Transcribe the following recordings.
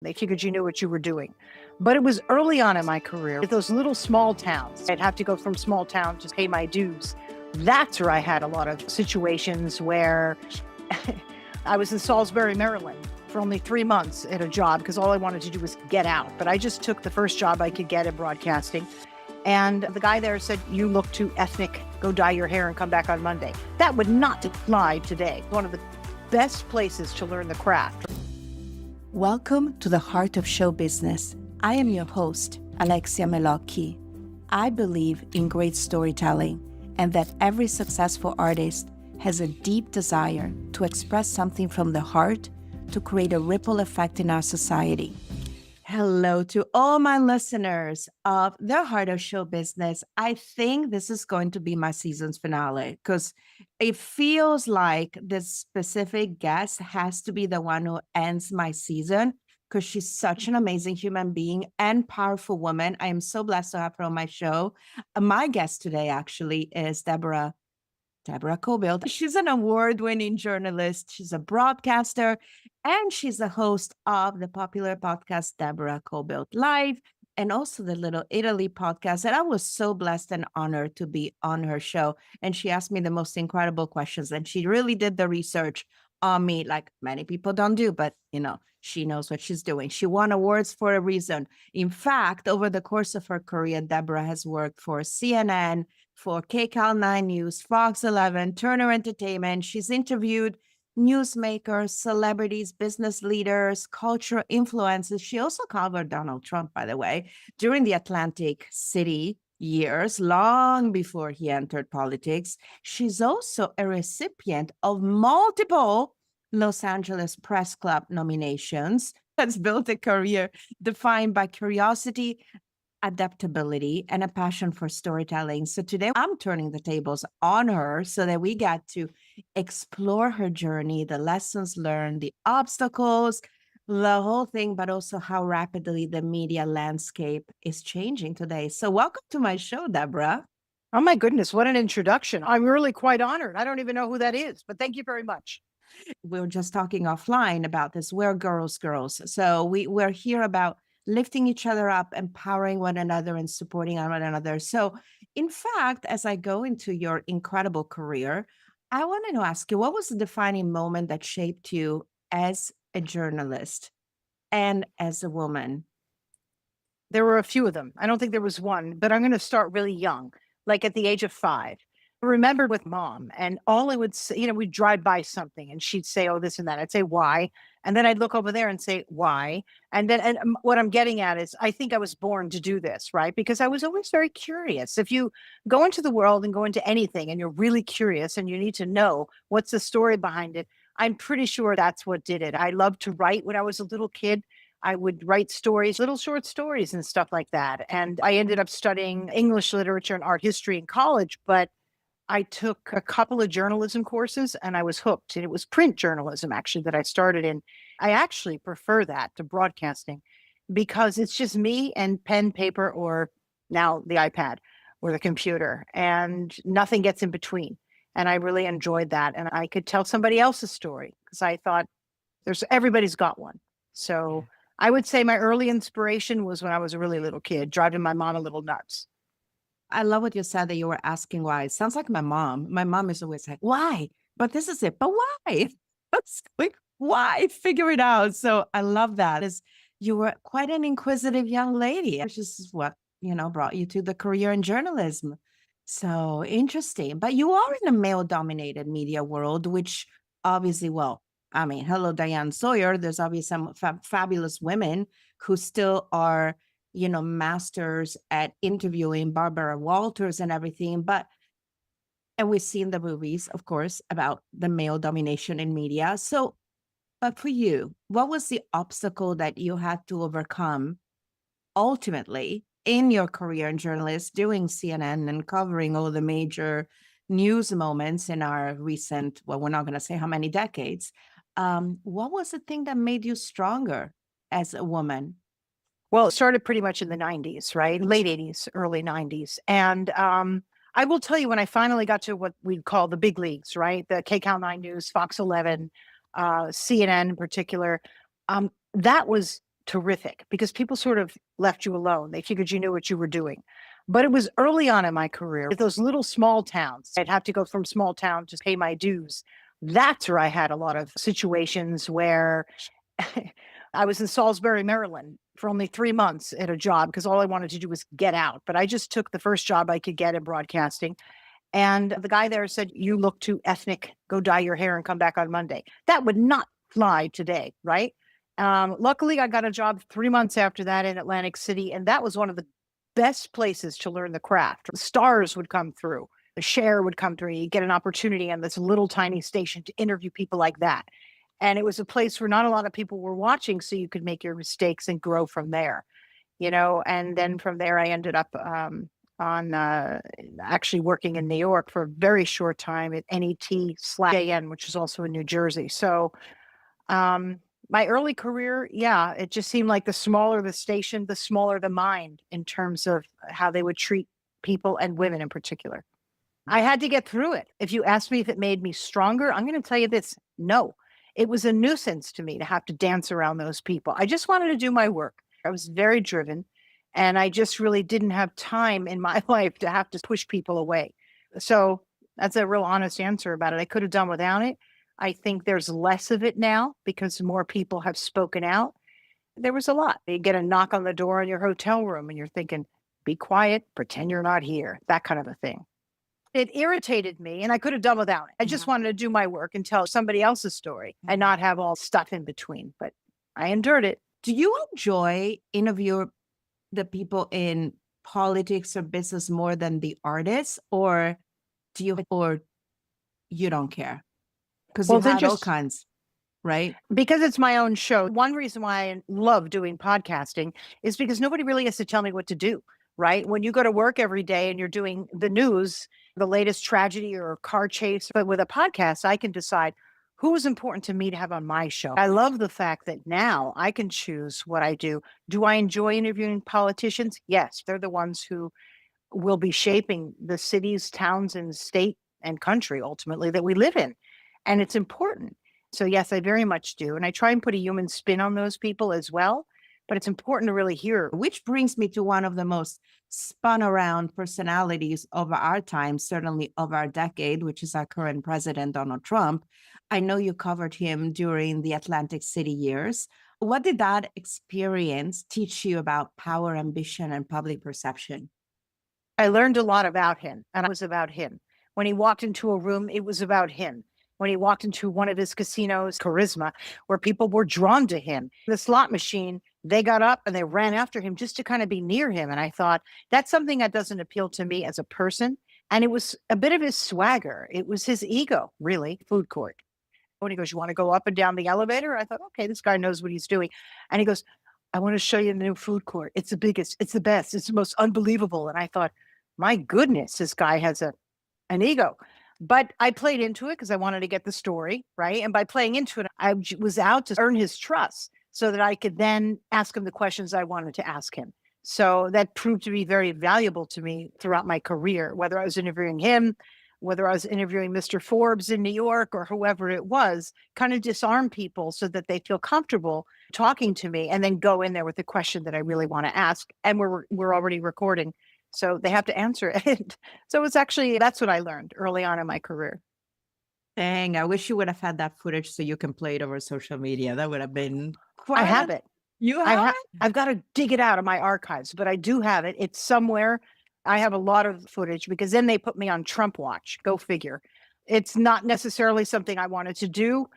They figured you knew what you were doing. But it was early on in my career, those little small towns. I'd have to go from small town to pay my dues. That's where I had a lot of situations where I was in Salisbury, Maryland for only 3 months at a job because all I wanted to do was get out. But I just took the first job I could get in broadcasting. And the guy there said, "You look too ethnic. Go dye your hair and come back on Monday." That would not fly today. One of the best places to learn the craft. Welcome to the Art of Showbiz. I am your host, Alexis Melocchi. I believe in great storytelling and that every successful artist has a deep desire to express something from the heart to create a ripple effect in our society. Hello to all my listeners of the Heart of Show Business. I think this is going to be my season's finale because it feels like this specific guest has to be the one who ends my season because she's such an amazing human being and powerful woman. I am so blessed to have her on my show. My guest today actually is Deborah Cobilt. She's an award-winning journalist. She's a broadcaster, and she's the host of the popular podcast, Deborah Cobilt Live, and also the Little Italy podcast. And I was so blessed and honored to be on her show. And she asked me the most incredible questions. And she really did the research on me, like many people don't do, but she knows what she's doing. She won awards for a reason. In fact, over the course of her career, Deborah has worked for CNN, for KCAL 9 News, Fox 11, Turner Entertainment. She's interviewed newsmakers, celebrities, business leaders, cultural influencers. She also covered Donald Trump, by the way, during the Atlantic City years, long before he entered politics. She's also a recipient of multiple Los Angeles Press Club nominations. Has built a career defined by curiosity, adaptability, and a passion for storytelling. So today I'm turning the tables on her so that we get to explore her journey, the lessons learned, the obstacles, the whole thing, but also how rapidly the media landscape is changing today. So welcome to my show, Deborah. Oh my goodness, what an introduction. I'm really quite honored. I don't even know who that is, but thank you very much. We were just talking offline about this. We're girls. So we're here about lifting each other up, empowering one another, and supporting one another. So in fact, as I go into your incredible career, I wanted to ask you, what was the defining moment that shaped you as a journalist and as a woman? There were a few of them. I don't think there was one, but I'm going to start really young, like at the age of 5. I remembered with mom, and all I would say, we'd drive by something and she'd say, "Oh, this and that." I'd say, "Why?" And then I'd look over there and say, "Why?" And then what I'm getting at is I think I was born to do this, right? Because I was always very curious. If you go into the world and go into anything and you're really curious and you need to know what's the story behind it, I'm pretty sure that's what did it. I loved to write when I was a little kid. I would write stories, little short stories and stuff like that. And I ended up studying English literature and art history in college, but I took a couple of journalism courses and I was hooked. And it was print journalism, actually, that I started in. I actually prefer that to broadcasting because it's just me and pen, paper, or now the iPad or the computer, and nothing gets in between. And I really enjoyed that. And I could tell somebody else's story because I thought everybody's got one. So I would say my early inspiration was when I was a really little kid, driving my mom a little nuts. I love what you said that you were asking why. It sounds like my mom. My mom is always like, "Why? But this is it. But why?" It's like, why? Figure it out. So I love that. You were quite an inquisitive young lady, which is what, brought you to the career in journalism. So interesting. But you are in a male-dominated media world, which obviously, hello, Diane Sawyer. There's obviously some fabulous women who still are masters at interviewing, Barbara Walters and everything. And we've seen the movies, of course, about the male domination in media. So, but for you, what was the obstacle that you had to overcome ultimately in your career in journalism, doing CNN and covering all the major news moments in our recent, we're not going to say how many decades. What was the thing that made you stronger as a woman? Well, it started pretty much in the 90s, right? Late 80s, early 90s. And I will tell you, when I finally got to what we'd call the big leagues, right? The KCAL 9 News, Fox 11, CNN in particular, that was terrific because people sort of left you alone. They figured you knew what you were doing. But it was early on in my career, those little small towns. I'd have to go from small town to pay my dues. That's where I had a lot of situations where I was in Salisbury, Maryland for only 3 months at a job because all I wanted to do was get out. But I just took the first job I could get in broadcasting. And the guy there said, "You look too ethnic. Go dye your hair and come back on Monday." That would not fly today, right? Luckily, I got a job 3 months after that in Atlantic City. And that was one of the best places to learn the craft. Stars would come through. The share would come through. You get an opportunity on this little tiny station to interview people like that. And it was a place where not a lot of people were watching, so you could make your mistakes and grow from there, And then from there, I ended up on actually working in New York for a very short time at NET/JN, which is also in New Jersey. So my early career, yeah, it just seemed like the smaller the station, the smaller the mind in terms of how they would treat people and women in particular. I had to get through it. If you ask me if it made me stronger, I'm going to tell you this: no. It was a nuisance to me to have to dance around those people. I just wanted to do my work. I was very driven, and I just really didn't have time in my life to have to push people away. So that's a real honest answer about it. I could have done without it. I think there's less of it now because more people have spoken out. There was a lot. You get a knock on the door in your hotel room and you're thinking, be quiet, pretend you're not here, that kind of a thing. It irritated me, and I could have done without it. I just wanted to do my work and tell somebody else's story and not have all stuff in between. But I endured it. Do you enjoy interview the people in politics or business more than the artists, or you don't care? Because Well, you've had all kinds, right? Because it's my own show. One reason why I love doing podcasting is because nobody really has to tell me what to do, right? When you go to work every day and you're doing the news, the latest tragedy or car chase, but with a podcast, I can decide who is important to me to have on my show. I love the fact that now I can choose what I do. Do I enjoy interviewing politicians? Yes, they're the ones who will be shaping the cities, towns, and state and country ultimately that we live in. And it's important. So yes, I very much do. And I try and put a human spin on those people as well. But it's important to really hear. Which brings me to one of the most spun around personalities of our time, certainly of our decade, which is our current president, Donald Trump. I know you covered him during the Atlantic City years. What did that experience teach you about power, ambition, and public perception? I learned a lot about him, and it was about him. When he walked into a room, it was about him. When he walked into one of his casinos, charisma, where people were drawn to him. The slot machine, they got up and they ran after him just to kind of be near him. And I thought, that's something that doesn't appeal to me as a person. And it was a bit of his swagger. It was his ego, really. Food court. When he goes, "You want to go up and down the elevator?" I thought, okay, this guy knows what he's doing. And he goes, "I want to show you the new food court. It's the biggest, it's the best, it's the most unbelievable." And I thought, my goodness, this guy has an ego. But I played into it because I wanted to get the story, right? And by playing into it, I was out to earn his trust so that I could then ask him the questions I wanted to ask him. So that proved to be very valuable to me throughout my career, whether I was interviewing him, whether I was interviewing Mr. Forbes in New York or whoever it was, kind of disarm people so that they feel comfortable talking to me and then go in there with the question that I really want to ask. And we're already recording. So they have to answer it. So it's actually, that's what I learned early on in my career. Dang, I wish you would have had that footage so you can play it over social media. That would have been I have it. You have it? I've got to dig it out of my archives, but I do have it. It's somewhere. I have a lot of footage because then they put me on Trump watch. Go figure. It's not necessarily something I wanted to do,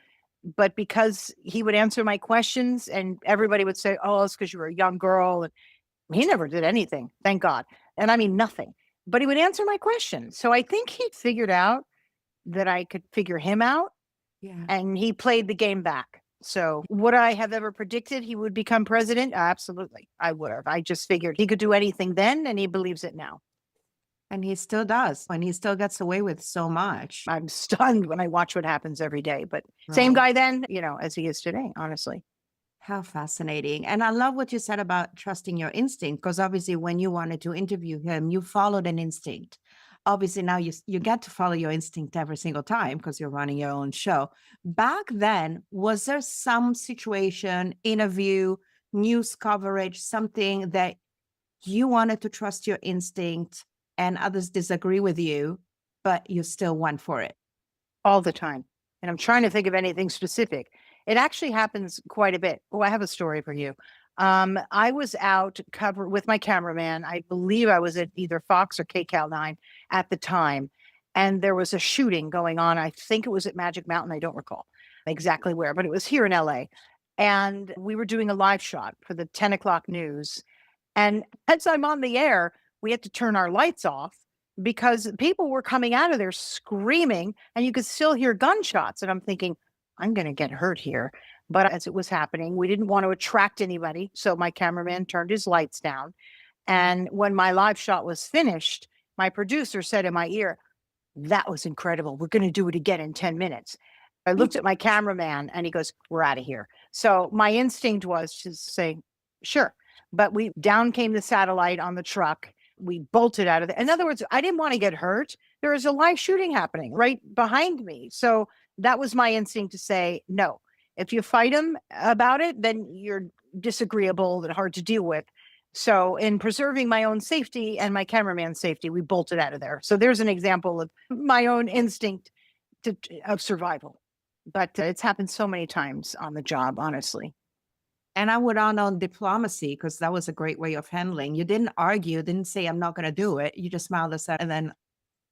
but because he would answer my questions and everybody would say, "Oh, it's because you were a young girl." And he never did anything, thank God. And I mean, nothing, but he would answer my questions. So I think he figured out that I could figure him out. Yeah. And he played the game back. So would I have ever predicted he would become president? Absolutely. I would have. I just figured he could do anything then, and he believes it now. And he still does. And he still gets away with so much. I'm stunned when I watch what happens every day, but same guy then, as he is today, honestly. How fascinating. And I love what you said about trusting your instinct, because obviously when you wanted to interview him, you followed an instinct. Obviously now you get to follow your instinct every single time because you're running your own show. Back then, was there some situation, interview news coverage, something that you wanted to trust your instinct and others disagree with you, but you still went for it? all the time. And I'm trying to think of anything specific. It actually happens quite a bit. Oh, I have a story for you. I was out cover with my cameraman. I believe I was at either Fox or KCAL 9 at the time. And there was a shooting going on. I think it was at Magic Mountain. I don't recall exactly where, but it was here in LA. And we were doing a live shot for the 10 o'clock news. And as I'm on the air, we had to turn our lights off because people were coming out of there screaming and you could still hear gunshots. And I'm thinking, I'm going to get hurt here. But as it was happening, we didn't want to attract anybody. So my cameraman turned his lights down. And when my live shot was finished, my producer said in my ear, that was incredible. We're going to do it again in 10 minutes. I looked at my cameraman and he goes, we're out of here. So my instinct was to say, sure. But down came the satellite on the truck. We bolted out of there. In other words, I didn't want to get hurt. There was a live shooting happening right behind me. So that was my instinct to say, no, if you fight them about it, then you're disagreeable and hard to deal with. So in preserving my own safety and my cameraman's safety, we bolted out of there. So there's an example of my own instinct of survival. But it's happened so many times on the job, honestly. And I would on diplomacy, because that was a great way of handling. You didn't argue, didn't say, I'm not going to do it. You just smiled and said, and then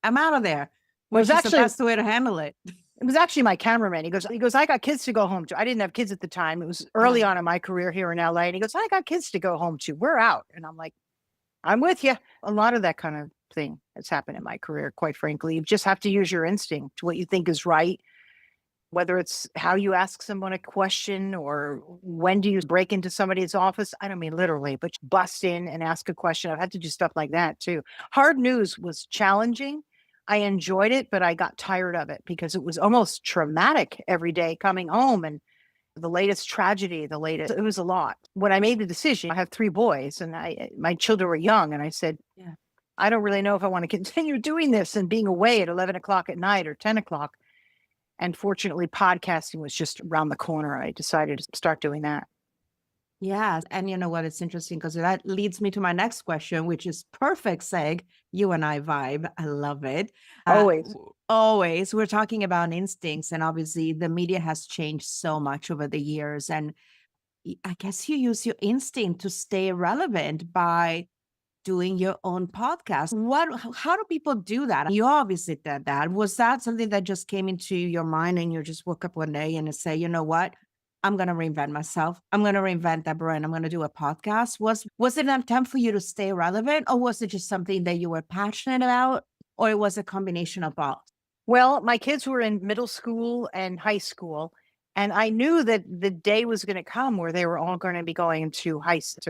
I'm out of there. Well, Which is the best way to handle it. It was actually my cameraman. He goes, I got kids to go home to. I didn't have kids at the time. It was early on in my career here in LA. And he goes, I got kids to go home to. We're out. And I'm like, I'm with you. A lot of that kind of thing has happened in my career, quite frankly. You just have to use your instinct, what you think is right, whether it's how you ask someone a question or when do you break into somebody's office. I don't mean literally, but bust in and ask a question. I've had to do stuff like that too. Hard news was challenging. I enjoyed it, but I got tired of it because it was almost traumatic every day coming home and the latest tragedy, it was a lot. When I made the decision, I have 3 boys and my children were young. And I said, yeah, I don't really know if I want to continue doing this and being away at 11 o'clock at night or 10 o'clock. And fortunately, podcasting was just around the corner. I decided to start doing that. Yeah. And you know what? It's interesting because that leads me to my next question, which is perfect seg. You and I vibe. I love it. Always. We're talking about instincts. And obviously, the media has changed so much over the years. And I guess you use your instinct to stay relevant by doing your own podcast. How do people do that? You obviously did that. Was that something that just came into your mind and you just woke up one day and say, you know what? I'm going to reinvent myself. I'm going to reinvent Deborah and I'm going to do a podcast. Was it an attempt for you to stay relevant or was it just something that you were passionate about or it was a combination of both? Well, my kids were in middle school and high school. And I knew that the day was going to come where they were all going to be going to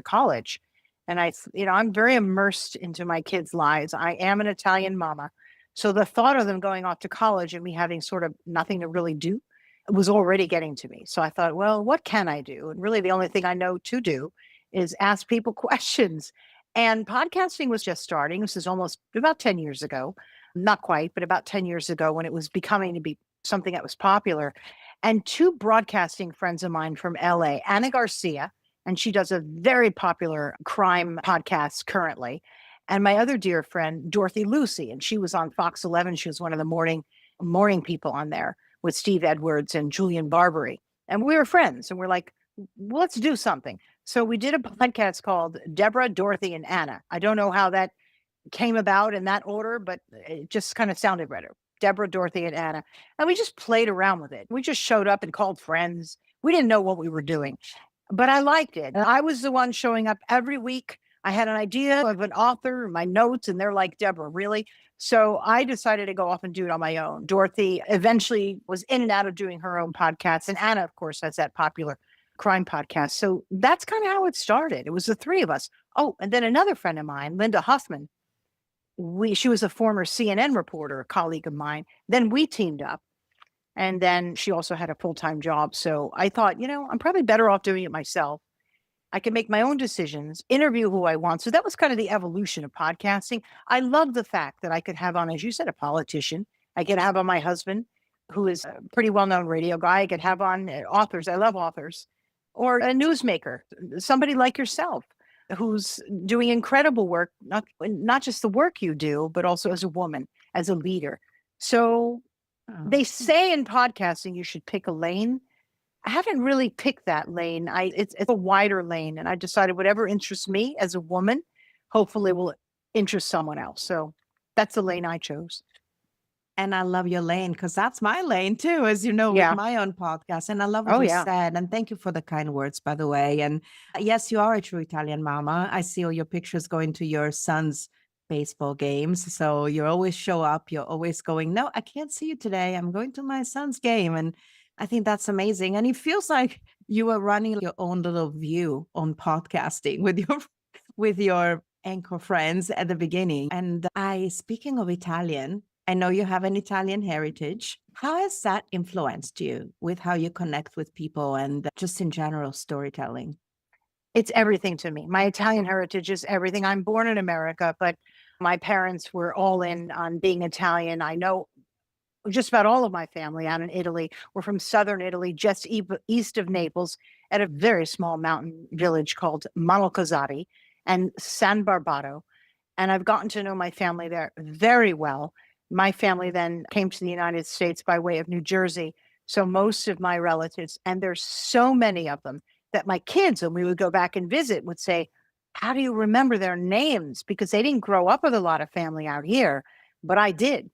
college. And I'm very immersed into my kids' lives. I am an Italian mama. So the thought of them going off to college and me having sort of nothing to really do was already getting to me. So I thought, well, what can I do? And really the only thing I know to do is ask people questions. And podcasting was just starting. This is almost about 10 years ago. Not quite, but about 10 years ago when it was becoming to be something that was popular. And 2 broadcasting friends of mine from LA, Anna Garcia, and she does a very popular crime podcast currently. And my other dear friend, Dorothy Lucy, and she was on Fox 11. She was one of the morning people on there with Steve Edwards and Julian Barbary. And we were friends and we're like, well, let's do something. So we did a podcast called Deborah, Dorothy, and Anna. I don't know how that came about in that order, but it just kind of sounded better. Deborah, Dorothy, and Anna. And we just played around with it. We just showed up and called friends. We didn't know what we were doing, but I liked it. And I was the one showing up every week. I had an idea of an author, my notes, and they're like, Deborah, really? So I decided to go off and do it on my own. Dorothy eventually was in and out of doing her own podcasts. And Anna, of course, has that popular crime podcast. So that's kind of how it started. It was the 3 of us. Oh, and then another friend of mine, Linda Huffman, she was a former CNN reporter, a colleague of mine. Then we teamed up. And then she also had a full-time job. So I thought, I'm probably better off doing it myself. I can make my own decisions, interview who I want. So that was kind of the evolution of podcasting. I love the fact that I could have on, as you said, a politician. I could have on my husband, who is a pretty well-known radio guy. I could have on authors. I love authors. or a newsmaker, somebody like yourself who's doing incredible work, not just the work you do, but also as a woman, as a leader. So they say in podcasting you should pick a lane. I haven't really picked that lane. It's a wider lane, and I decided whatever interests me as a woman, hopefully will interest someone else. So that's the lane I chose. And I love your lane because that's my lane too, as you know, with Yeah. my own podcast. And I love what Oh you yeah. said. And thank you for the kind words, by the way. And yes, you are a true Italian mama. I see all your pictures going to your son's baseball games. So you always show up. You're always going, no, I can't see you today. I'm going to my son's game. And I think that's amazing. And it feels like you are running your own little view on podcasting with your anchor friends at the beginning. And speaking of Italian, I know you have an Italian heritage. How has that influenced you with how you connect with people and just in general storytelling? It's everything to me. My Italian heritage is everything. I'm born in America, but my parents were all in on being Italian. I know just about all of my family out in Italy were from southern Italy, just east of Naples, at a very small mountain village called Malocosati and San Barbato. And I've gotten to know my family there very well. My family then came to the United States by way of New Jersey. So most of my relatives, and there's so many of them that my kids, when we would go back and visit, would say, how do you remember their names? Because they didn't grow up with a lot of family out here, but I did.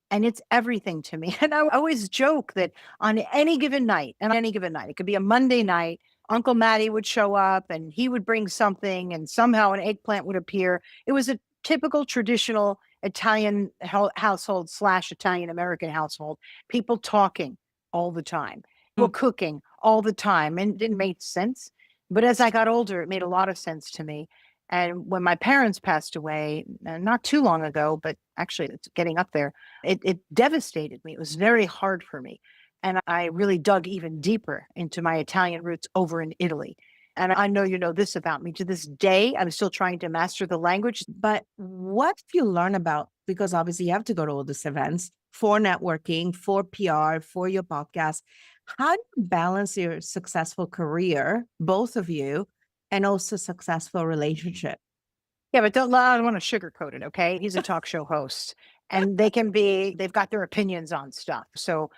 And it's everything to me. And I always joke that on any given night, it could be a Monday night, Uncle Matty would show up and he would bring something and somehow an eggplant would appear. It was a typical traditional Italian household / Italian American household, people talking all the time, people cooking all the time, and it didn't make sense. But as I got older, it made a lot of sense to me. And when my parents passed away, not too long ago, but actually it's getting up there, it devastated me. It was very hard for me. And I really dug even deeper into my Italian roots over in Italy. And I know you know this about me. To this day, I'm still trying to master the language. But what do you learn about? Because obviously you have to go to all these events for networking, for PR, for your podcast. How do you balance your successful career, both of you, and also successful relationship? Yeah, but I don't want to sugarcoat it, okay? He's a talk show host and they've got their opinions on stuff. So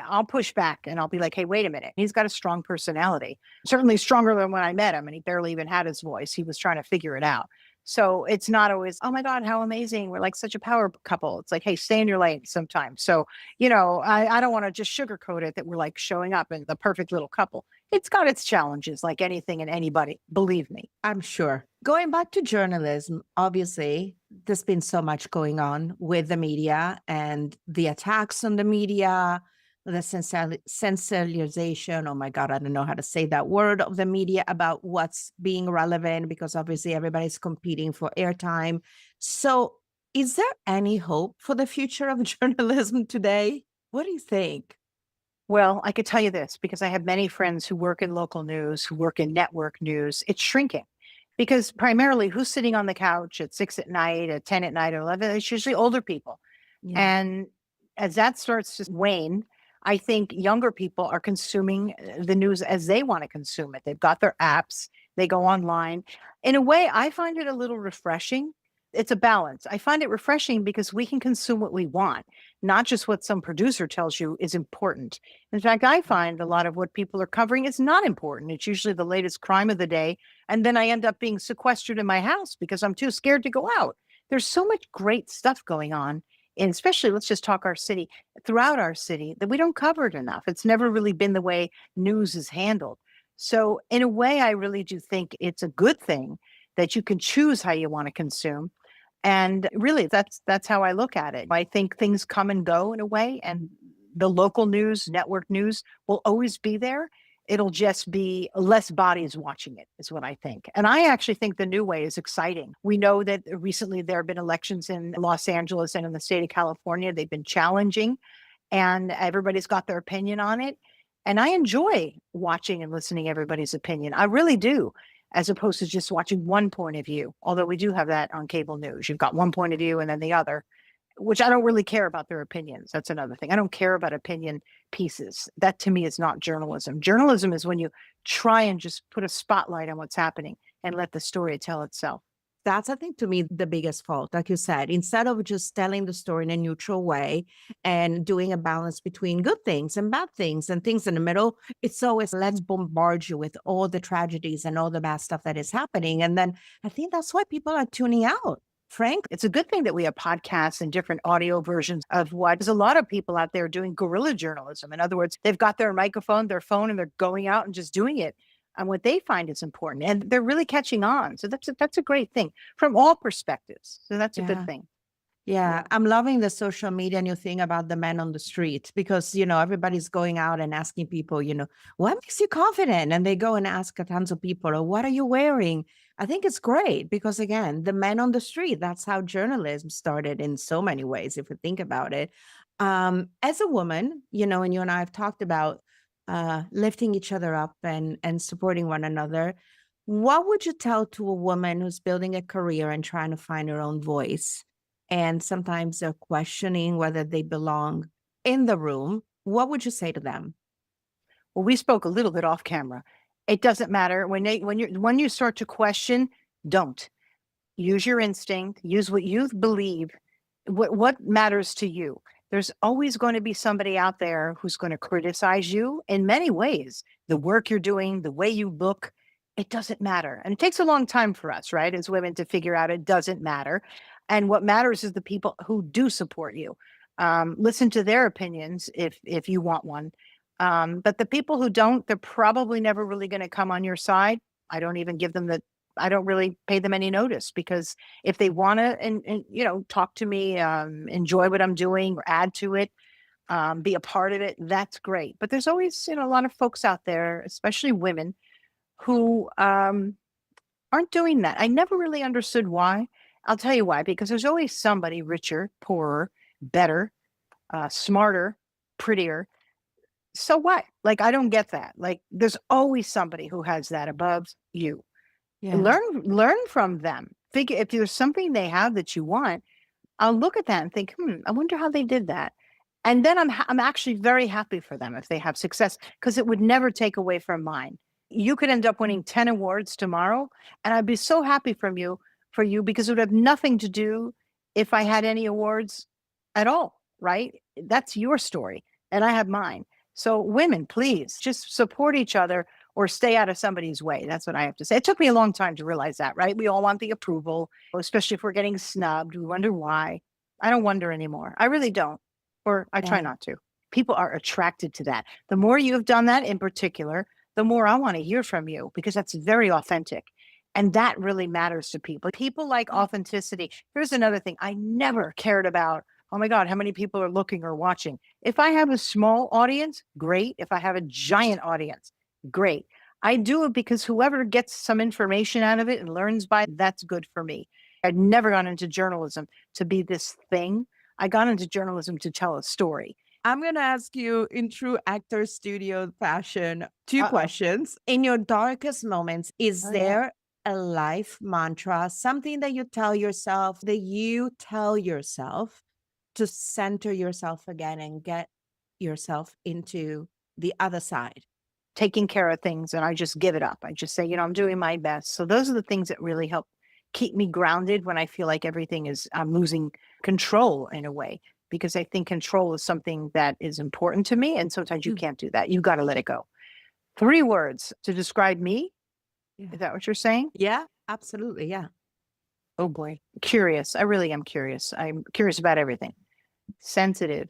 I'll push back and I'll be like, hey, wait a minute. He's got a strong personality, certainly stronger than when I met him. And he barely even had his voice. He was trying to figure it out. So it's not always, oh my God, how amazing. We're like such a power couple. It's like, hey, stay in your lane sometimes. So, I don't want to just sugarcoat it that we're like showing up in the perfect little couple. It's got its challenges like anything and anybody, believe me. I'm sure. Going back to journalism, obviously, there's been so much going on with the media and the attacks on the media, the sensationalization. Oh my God, I don't know how to say that word of the media about what's being relevant because obviously everybody's competing for airtime. So, is there any hope for the future of journalism today? What do you think? Well, I could tell you this because I have many friends who work in local news, who work in network news. It's shrinking because primarily who's sitting on the couch at 6 at night, at 10 at night, or 11? It's usually older people. Yeah. And as that starts to wane, I think younger people are consuming the news as they want to consume it. They've got their apps, they go online. In a way, I find it a little refreshing. It's a balance. I find it refreshing because we can consume what we want, not just what some producer tells you is important. In fact, I find a lot of what people are covering is not important. It's usually the latest crime of the day. And then I end up being sequestered in my house because I'm too scared to go out. There's so much great stuff going on. And especially, let's just talk our city, throughout our city, that we don't cover it enough. It's never really been the way news is handled. So in a way, I really do think it's a good thing that you can choose how you want to consume. And really, that's how I look at it. I think things come and go in a way, and the local news, network news will always be there. It'll just be less bodies watching it, is what I think. And I actually think the new way is exciting. We know that recently there have been elections in Los Angeles and in the state of California. They've been challenging, and everybody's got their opinion on it. And I enjoy watching and listening to everybody's opinion. I really do, as opposed to just watching one point of view. Although we do have that on cable news. You've got one point of view and then the other. which I don't really care about their opinions. That's another thing. I don't care about opinion pieces. That to me is not journalism. Journalism is when you try and just put a spotlight on what's happening and let the story tell itself. That's, I think, to me, the biggest fault. Like you said, instead of just telling the story in a neutral way and doing a balance between good things and bad things and things in the middle, it's always let's bombard you with all the tragedies and all the bad stuff that is happening. And then I think that's why people are tuning out. Frank, it's a good thing that we have podcasts and different audio versions of what there's a lot of people out there doing guerrilla journalism. In other words, they've got their microphone, their phone, and they're going out and just doing it. And what they find is important, and they're really catching on. So that's a great thing from all perspectives. So that's a good thing. Yeah, I'm loving the social media new thing about the man on the street because, everybody's going out and asking people, what makes you confident? And they go and ask tons of people, what are you wearing? I think it's great because, again, the man on the street, that's how journalism started in so many ways, if we think about it. As a woman, and you and I have talked about lifting each other up and supporting one another. What would you tell to a woman who's building a career and trying to find her own voice? And sometimes they're questioning whether they belong in the room. What would you say to them? Well, we spoke a little bit off camera. It doesn't matter when you start to question, don't use your instinct, use what you believe, what matters to you. There's always going to be somebody out there who's going to criticize you in many ways. The work you're doing, the way you look, it doesn't matter. And it takes a long time for us, right, as women to figure out it doesn't matter. And what matters is the people who do support you. Listen to their opinions if you want one. But the people who don't, they're probably never really going to come on your side. I don't even give them I don't really pay them any notice because if they want to and talk to me, enjoy what I'm doing or add to it, be a part of it, that's great. But there's always, a lot of folks out there, especially women, who aren't doing that. I never really understood why. I'll tell you why, because there's always somebody richer, poorer, better, smarter, prettier. So what? Like, I don't get that. Like, there's always somebody who has that above you. Yeah. Learn from them. Figure if there's something they have that you want, I'll look at that and think, I wonder how they did that. And then I'm actually very happy for them if they have success, because it would never take away from mine. You could end up winning 10 awards tomorrow, and I'd be so happy for you because it would have nothing to do if I had any awards at all, right? That's your story, and I have mine. So women, please just support each other or stay out of somebody's way. That's what I have to say. It took me a long time to realize that, right? We all want the approval, especially if we're getting snubbed. We wonder why. I don't wonder anymore. I really don't, or I try not to. People are attracted to that. The more you have done that in particular, the more I want to hear from you because that's very authentic. And that really matters to people. People like authenticity. Here's another thing I never cared about. Oh my God, how many people are looking or watching? If I have a small audience, great. If I have a giant audience, great. I do it because whoever gets some information out of it and learns by it, that's good for me. I'd never gone into journalism to be this thing. I got into journalism to tell a story. I'm going to ask you in true actor studio fashion, two questions. In your darkest moments, is there a life mantra, something that you tell yourself to center yourself again and get yourself into the other side? Taking care of things, and I just give it up. I just say, I'm doing my best. So those are the things that really help keep me grounded when I feel like I'm losing control in a way, because I think control is something that is important to me. And sometimes you can't do that. You got to let it go. 3 words to describe me. Yeah. Is that what you're saying? Yeah, absolutely. Yeah. Oh boy. Curious. I really am curious. I'm curious about everything. Sensitive.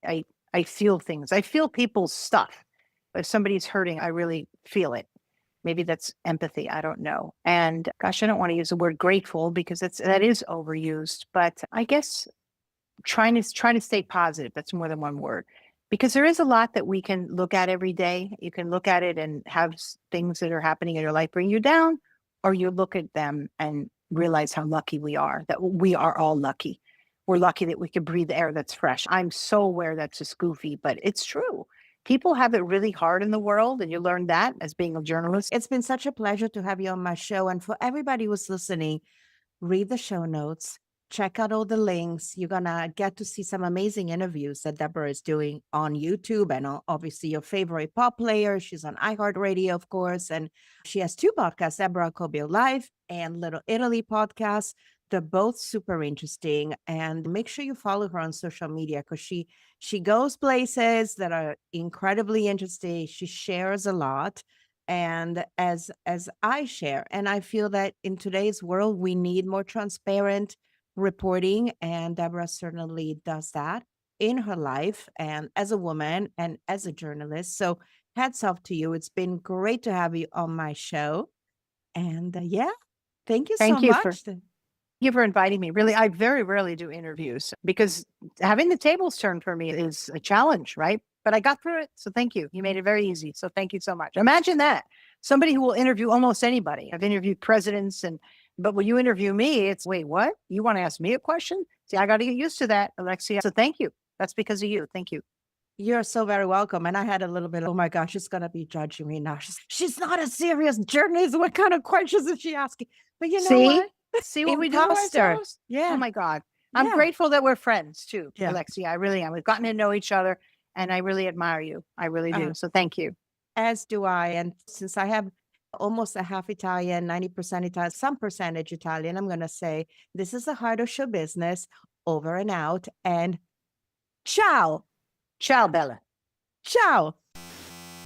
I feel things. I feel people's stuff. If somebody's hurting, I really feel it. Maybe that's empathy. I don't know. And gosh, I don't want to use the word grateful because that is overused, but I guess trying to stay positive. That's more than one word, because there is a lot that we can look at every day. You can look at it and have things that are happening in your life bring you down, or you look at them and realize how lucky we are, that we are all lucky. We're lucky that we can breathe air that's fresh. I'm so aware that's just goofy, but it's true. People have it really hard in the world, and you learn that as being a journalist. It's been such a pleasure to have you on my show. And for everybody who's listening, read the show notes, check out all the links. You're going to get to see some amazing interviews that Deborah is doing on YouTube and obviously your favorite pop player. She's on iHeartRadio, of course. And she has two podcasts, Deborah Cobio Live and Little Italy podcast. They're both super interesting. And make sure you follow her on social media because she goes places that are incredibly interesting. She shares a lot. And as I share, and I feel that in today's world, we need more transparent reporting, and Deborah certainly does that in her life and as a woman and as a journalist. So hats off to you. It's been great to have you on my show. And yeah, thank you so Thank you for much. inviting me. Really, I very rarely do interviews because having the tables turned for me is a challenge, right? But I got through it. So thank you. You made it very easy. So thank you so much. Imagine that. Somebody who will interview almost anybody. I've interviewed presidents but when you interview me, it's wait, what? You want to ask me a question? See, I got to get used to that, Alexia. So thank you. That's because of you. Thank you. You're so very welcome. And I had a little bit, oh my gosh, she's going to be judging me now. She's not a serious journalist. What kind of questions is she asking? But you know what? See what we do to ourselves? Yeah. Oh my God. I'm grateful that we're friends too, Yeah. Alexia. I really am. We've gotten to know each other and I really admire you. I really do. So thank you. As do I. And since I have almost a half Italian, 90% Italian, some percentage Italian, I'm going to say this is the Heart of Show Business, over and out. And ciao. Ciao, Bella. Ciao.